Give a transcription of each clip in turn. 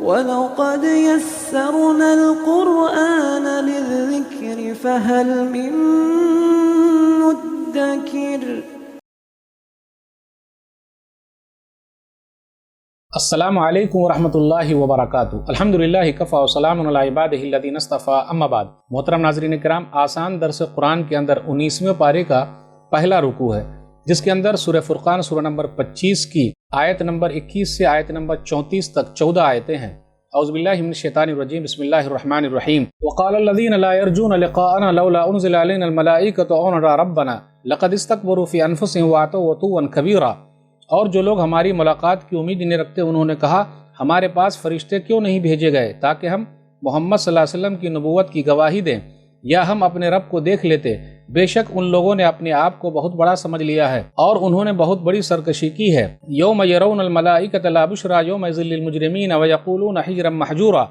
وَلَقَدْ يَسَّرْنَا الْقُرْآنَ لِلذِّكْرِ فَهَلْ مِن مُّدَّكِرٍ۔ السلام علیکم ورحمۃ اللہ وبرکاتہ۔ الحمدللہ کفا وسلام علی عبادہ الذین اصطفیٰ، اما بعد۔ محترم ناظرین کرام، آسان درس قرآن کے اندر 19ویں پارے کا پہلا رکوع ہے، جس کے اندر سورہ فرقان سورہ نمبر 25 کی آیت نمبر 21 سے آیت نمبر 34 تک 14 آیتیں ہیں۔ اعوذ باللہ من الشیطان الرجیم، بسم اللہ الرحمن الرحیم۔ وقال الذین لا يرجون لقاءنا لولا انزل علینا الملائکۃ او نرى ربنا لقد استكبروا فی انفسهم واتوا عتوا کبیرا۔ اور جو لوگ ہماری ملاقات کی امید نہیں رکھتے، انہوں نے کہا ہمارے پاس فرشتے کیوں نہیں بھیجے گئے تاکہ ہم محمد صلی اللہ علیہ وسلم کی نبوت کی گواہی دیں یا ہم اپنے رب کو دیکھ لیتے۔ بے شک ان لوگوں نے اپنے آپ کو بہت بڑا سمجھ لیا ہے اور انہوں نے بہت بڑی سرکشی کی ہے۔ یوم یرون الملائکۃ لا بشری یومئذ للمجرمین ویقولون حجرا محجورا۔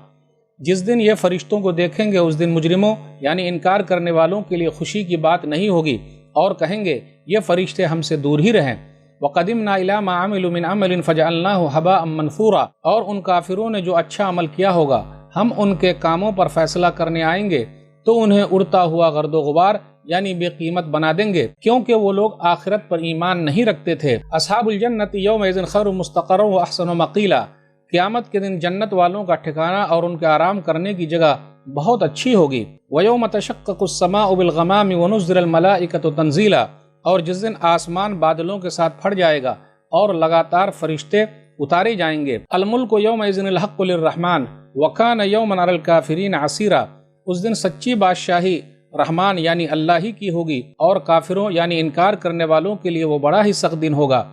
جس دن یہ فرشتوں کو دیکھیں گے اس دن مجرموں یعنی انکار کرنے والوں کے لیے خوشی کی بات نہیں ہوگی اور کہیں گے یہ فرشتے ہم سے دور ہی رہیں۔ وَقَدِمْنَا إِلَىٰ مَا عَمِلُوا مِنْ عَمَلٍ فَجَعَلْنَاهُ هَبَاءً مَنْثُورًا۔ اور ان کافروں نے جو اچھا عمل کیا ہوگا ہم ان کے کاموں پر فیصلہ کرنے آئیں گے تو انہیں اڑتا ہوا گرد و غبار یعنی بے قیمت بنا دیں گے، کیونکہ وہ لوگ آخرت پر ایمان نہیں رکھتے تھے۔ اصحاب الجنت یومئذ خیر مستقرا واحسن مقیلا۔ قیامت کے دن جنت والوں کا ٹھکانہ اور ان کے آرام کرنے کی جگہ بہت اچھی ہوگی۔ وَيَوْمَ تَشَقَّقُ السَّمَاءُ بِالْغَمَامِ وَنُزِّلَ الْمَلَائِكَةُ تَنزِيلًا۔ اور جس دن آسمان بادلوں کے ساتھ پھٹ جائے گا اور لگاتار فرشتے اتارے جائیں گے۔ الملک یومئذ الحق للرحمن وکان یوما علی الکافرین عسیرا۔ اس دن سچی بادشاہی رحمان یعنی اللہ ہی کی ہوگی اور کافروں یعنی انکار کرنے والوں کے لیے وہ بڑا ہی سخت دن ہوگا۔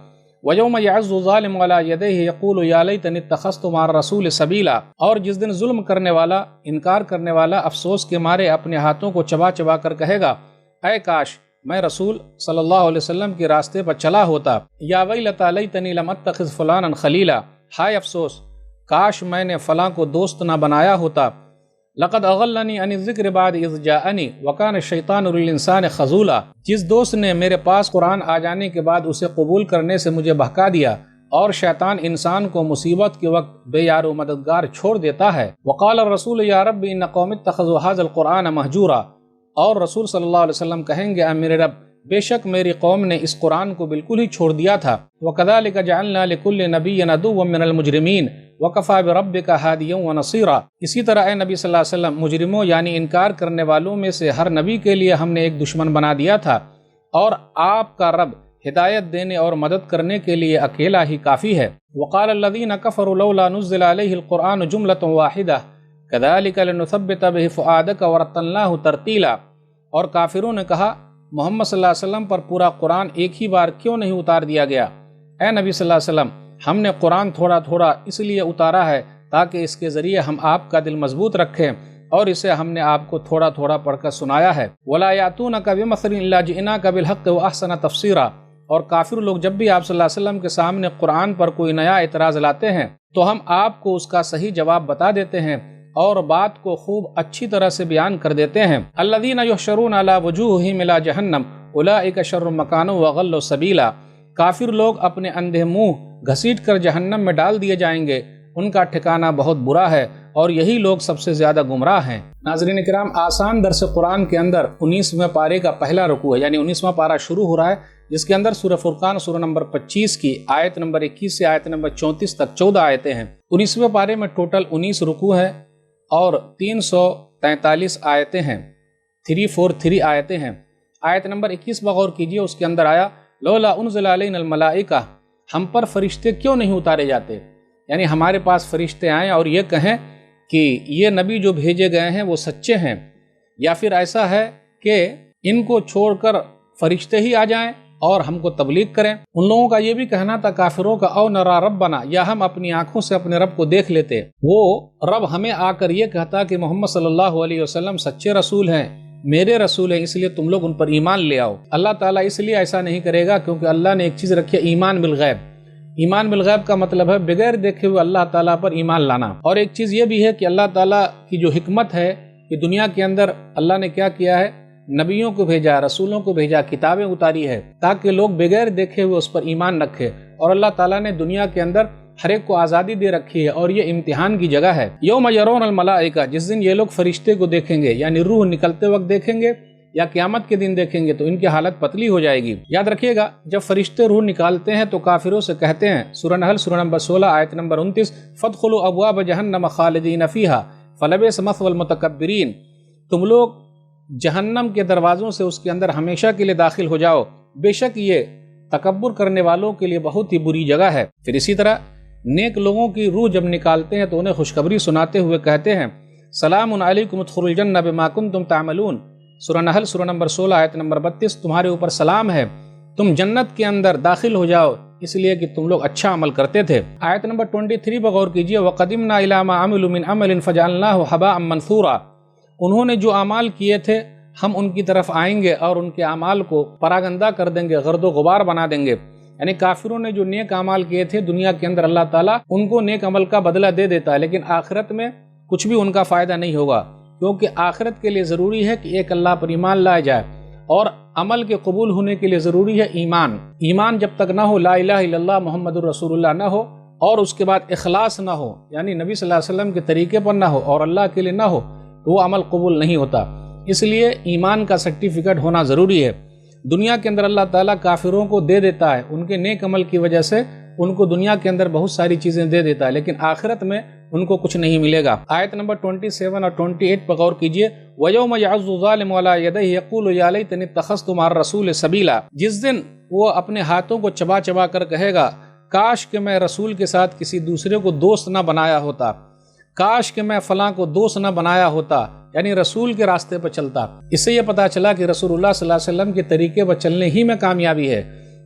وَيَوْمَ يَعِضُّ الظَّالِمُ عَلَىٰ يَدَيْهِ يَقُولُ يَا لَيْتَنِي اتَّخَذْتُ مَعَ الرَّسُولِ سَبِيلًا۔ اور جس دن ظلم کرنے والا انکار کرنے والا افسوس کے مارے اپنے ہاتھوں کو چبا چبا کر کہے گا اے کاش میں رسول صلی اللہ علیہ وسلم کے راستے پر چلا ہوتا۔ یا ویلتی لیتنی لم اتخذ فلانا خلیلا۔ ہائے افسوس کاش میں نے فلاں کو دوست نہ بنایا ہوتا۔ لقد اضلنی عن الذکر بعد اذ جاءنی وکان الشیطان للانسان خذولا۔ جس دوست نے میرے پاس قرآن آ جانے کے بعد اسے قبول کرنے سے مجھے بہکا دیا اور شیطان انسان کو مصیبت کے وقت بے یار و مددگار چھوڑ دیتا ہے۔ وقال الرسول یا رب ان قوم اتخذوا هذا القرآن مہجورا۔ اور رسول صلی اللہ علیہ وسلم کہیں گے اے میرے رب بے شک میری قوم نے اس قرآن کو بالکل ہی چھوڑ دیا تھا۔ وَكَذَلِكَ جَعَلْنَا لِكُلِّ نَبِيٍّ عَدُوًّا مِّنَ الْمُجْرِمِينَ وَكَفَىٰ بِرَبِّكَ هَادِيًا وَنَصِيرًا۔ اسی طرح اے نبی صلی اللہ علیہ وسلم مجرموں یعنی انکار کرنے والوں میں سے ہر نبی کے لیے ہم نے ایک دشمن بنا دیا تھا، اور آپ کا رب ہدایت دینے اور مدد کرنے کے لیے اکیلا ہی کافی ہے۔ وَقَالَ الَّذِينَ كَفَرُوا لَوْلَا نُزِّلَ عَلَيْهِ الْقُرْآنُ جُمْلَةٌ وَاحِدَةٌ كَذَلِكَ لِنُثَبِّتَ بِهِ فُؤَادَكَ وَرَتَّلْنَاهُ تَرْتِيلًا۔ اور کافروں نے کہا محمد صلی اللہ علیہ وسلم پر پورا قرآن ایک ہی بار کیوں نہیں اتار دیا گیا؟ اے نبی صلی اللہ علیہ وسلم ہم نے قرآن تھوڑا تھوڑا اس لیے اتارا ہے تاکہ اس کے ذریعے ہم آپ کا دل مضبوط رکھیں، اور اسے ہم نے آپ کو تھوڑا تھوڑا پڑھ کر سنایا ہے۔ وَلَا يَأْتُونَكَ بِمَثَلٍ إِلَّا جِئْنَاكَ بِالْحَقِّ وَأَحْسَنَ تَفْسِيرًا۔ اور کافر لوگ جب بھی آپ صلی اللہ علیہ وسلم کے سامنے قرآن پر کوئی نیا اعتراض لاتے ہیں تو ہم آپ کو اس کا صحیح جواب بتا دیتے ہیں اور بات کو خوب اچھی طرح سے بیان کر دیتے ہیں۔ الذین یحشرون علی وجوہہم الی جہنم اولئک شر مکانا واضل سبیلا۔ کافر لوگ اپنے اندھے منہ گھسیٹ کر جہنم میں ڈال دیے جائیں گے، ان کا ٹھکانہ بہت برا ہے اور یہی لوگ سب سے زیادہ گمراہ ہیں۔ ناظرین کرام، آسان درس قرآن کے اندر 19ویں پارے کا پہلا رکوع ہے، یعنی 19واں پارہ شروع ہو رہا ہے، جس کے اندر سورہ فرقان سورہ نمبر 25 کی آیت نمبر 21 سے آیت نمبر 34 تک 14 آیتیں ہیں۔ 19ویں پارے میں ٹوٹل 19 رکوع ہیں اور 343 آیتیں ہیں، 343 آیتیں ہیں۔ آیت نمبر 21 بغور کیجئے، اس کے اندر آیا لولا انزل علینا الملائکہ، ہم پر فرشتے کیوں نہیں اتارے جاتے؟ یعنی ہمارے پاس فرشتے آئیں اور یہ کہیں کہ یہ نبی جو بھیجے گئے ہیں وہ سچے ہیں، یا پھر ایسا ہے کہ ان کو چھوڑ کر فرشتے ہی آ جائیں اور ہم کو تبلیغ کریں۔ ان لوگوں کا یہ بھی کہنا تھا کافروں کا او نرا ربنا، یا ہم اپنی آنکھوں سے اپنے رب کو دیکھ لیتے۔ وہ رب ہمیں آ کر یہ کہتا کہ محمد صلی اللہ علیہ وسلم سچے رسول ہیں، میرے رسول ہیں، اس لیے تم لوگ ان پر ایمان لے آؤ۔ اللہ تعالیٰ اس لیے ایسا نہیں کرے گا کیونکہ اللہ نے ایک چیز رکھی ہے، ایمان بالغیب۔ ایمان بالغیب کا مطلب ہے بغیر دیکھے ہوئے اللہ تعالیٰ پر ایمان لانا۔ اور ایک چیز یہ بھی ہے کہ اللہ تعالیٰ کی جو حکمت ہے کہ دنیا کے اندر اللہ نے کیا کیا ہے، نبیوں کو بھیجا، رسولوں کو بھیجا، کتابیں اتاری ہے تاکہ لوگ بغیر دیکھے ہوئے اس پر ایمان رکھے۔ اور اللہ تعالیٰ نے دنیا کے اندر ہر ایک کو آزادی دے رکھی ہے اور یہ امتحان کی جگہ ہے۔ یوم یرون الملائکہ، جس دن یہ لوگ فرشتے کو دیکھیں گے، یعنی روح نکلتے وقت دیکھیں گے یا قیامت کے دن دیکھیں گے تو ان کی حالت پتلی ہو جائے گی۔ یاد رکھیے گا، جب فرشتے روح نکالتے ہیں تو کافروں سے کہتے ہیں، سورہ نحل سورہ نمبر 16 آیت نمبر 29، فادخلوا ابواب جہنم خالدین فیہا فلبئس مثوى المتکبرین، تم لوگ جہنم کے دروازوں سے اس کے اندر ہمیشہ کے لیے داخل ہو جاؤ، بے شک یہ تکبر کرنے والوں کے لیے بہت ہی بری جگہ ہے۔ پھر اسی طرح نیک لوگوں کی روح جب نکالتے ہیں تو انہیں خوشخبری سناتے ہوئے کہتے ہیں، سلام علیکم ادخلوا الجنہ بما کنتم تعملون، سورہ نحل سورہ نمبر 16 آیت نمبر 32، تمہارے اوپر سلام ہے، تم جنت کے اندر داخل ہو جاؤ اس لیے کہ تم لوگ اچھا عمل کرتے تھے۔ آیت نمبر 23 پر غور کیجئے، وَقَدِمْنَا إِلَىٰ مَا عَمِلُوا مِنْ عَمَلٍ فَجَعَلْنَاهُ هَبَاءً مَنْثُورًا، انہوں نے جو اعمال کیے تھے ہم ان کی طرف آئیں گے اور ان کے اعمال کو پراگندہ کر دیں گے، گرد و غبار بنا دیں گے۔ یعنی کافروں نے جو نیک اعمال کیے تھے دنیا کے اندر اللہ تعالیٰ ان کو نیک عمل کا بدلہ دے دیتا ہے، لیکن آخرت میں کچھ بھی ان کا فائدہ نہیں ہوگا، کیونکہ آخرت کے لیے ضروری ہے کہ ایک اللہ پر ایمان لایا جائے، اور عمل کے قبول ہونے کے لیے ضروری ہے ایمان۔ ایمان جب تک نہ ہو، لا الہ الا اللہ محمد الرسول اللہ نہ ہو، اور اس کے بعد اخلاص نہ ہو، یعنی نبی صلی اللہ علیہ وسلم کے طریقے پر نہ ہو اور اللہ کے لیے نہ ہو، تو وہ عمل قبول نہیں ہوتا۔ اس لیے ایمان کا سرٹیفکیٹ ہونا ضروری ہے۔ دنیا کے اندر اللہ تعالیٰ کافروں کو دے دیتا ہے، ان کے نیک عمل کی وجہ سے ان کو دنیا کے اندر بہت ساری چیزیں دے دیتا ہے، لیکن آخرت میں ان کو کچھ نہیں ملے گا۔ آیت نمبر 27 اور 28 پر غور کیجئے، وَيَوْمَ يَعَضُّ الظَّالِمُ عَلَىٰ يَدَيْهِ يَقُولُ يَا لَيْتَنِي اتَّخَذْتُ مَعَ الرَّسُولِ سَبِيلًا، جس دن وہ اپنے ہاتھوں کو چبا چبا کر کہے گا، کاش کہ میں رسول کے ساتھ کسی دوسرے کو دوست نہ بنایا ہوتا، کاش کہ میں فلاں کو دوست نہ بنایا ہوتا، یعنی رسول کے راستے پر چلتا۔ اس سے یہ پتا چلا کہ رسول اللہ صلی اللہ علیہ وسلم کے طریقے پر چلنے ہی میں کامیابی ہے،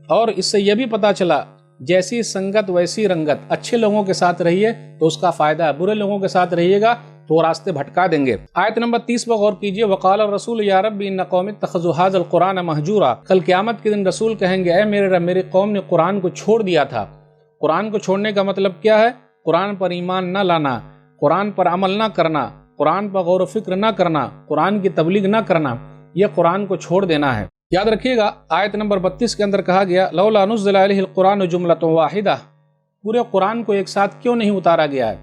اور اس سے یہ بھی پتا چلا جیسی سنگت ویسی رنگت، اچھے لوگوں کے ساتھ رہیے تو اس کا فائدہ ہے، برے لوگوں کے ساتھ رہیے گا تو وہ راستے بھٹکا دیں گے۔ آیت نمبر 30 پر غور کیجئے، وقال الرسول یا رب ان قوم اتخذوا هذا القرآن مہجورا، کل قیامت کے دن رسول کہیں گے، اے میرے رب، میری قوم نے قرآن کو چھوڑ دیا تھا۔ قرآن کو چھوڑنے کا مطلب کیا ہے؟ قرآن پر ایمان نہ لانا، قرآن پر عمل نہ کرنا، قرآن پر غور و فکر نہ کرنا، قرآن کی تبلیغ نہ کرنا، یہ قرآن کو چھوڑ دینا ہے۔ یاد رکھیے گا، آیت نمبر 32 کے اندر کہا گیا، لولا نزل علیہ القرآن جملۃ واحدہ، پورے قرآن کو ایک ساتھ کیوں نہیں اتارا گیا ہے،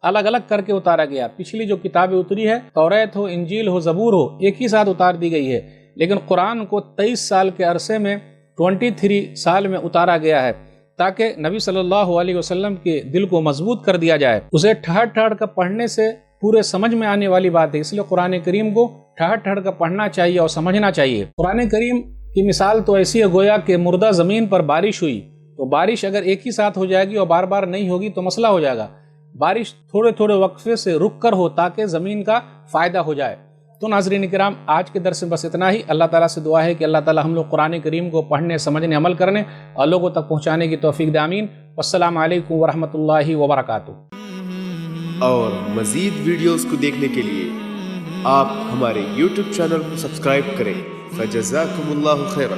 الگ الگ کر کے اتارا گیا۔ پچھلی جو کتابیں اتری ہے، توریت ہو، انجیل ہو، زبور ہو، ایک ہی ساتھ اتار دی گئی ہے، لیکن قرآن کو 23 سال کے عرصے میں 23 سال میں اتارا گیا ہے، تاکہ نبی صلی اللہ علیہ وسلم کے دل کو مضبوط کر دیا جائے۔ اسے ٹھہر ٹھہر کر پڑھنے سے پورے سمجھ میں آنے والی بات ہے، اس لیے قرآن کریم کو ٹھہر ٹھہر کر پڑھنا چاہیے اور سمجھنا چاہیے۔ قرآن کریم کی مثال تو ایسی ہے گویا کہ مردہ زمین پر بارش ہوئی، تو بارش اگر ایک ہی ساتھ ہو جائے گی اور بار بار نہیں ہوگی تو مسئلہ ہو جائے گا۔ بارش تھوڑے تھوڑے وقفے سے رک کر ہو تاکہ زمین کا فائدہ ہو جائے۔ تو ناظرین کرام، آج کے درس میں بس اتنا ہی۔ اللہ تعالیٰ سے دعا ہے کہ اللہ تعالیٰ ہم لوگ قرآن کریم کو پڑھنے، سمجھنے، عمل کرنے اور لوگوں تک پہنچانے کی توفیق دے، آمین۔ والسلام علیکم ورحمۃ اللہ وبرکاتہ۔ اور مزید ویڈیوز کو دیکھنے کے لیے آپ ہمارے YouTube چینل کو سبسکرائب کریں۔ فجزاکم اللہ خیرا۔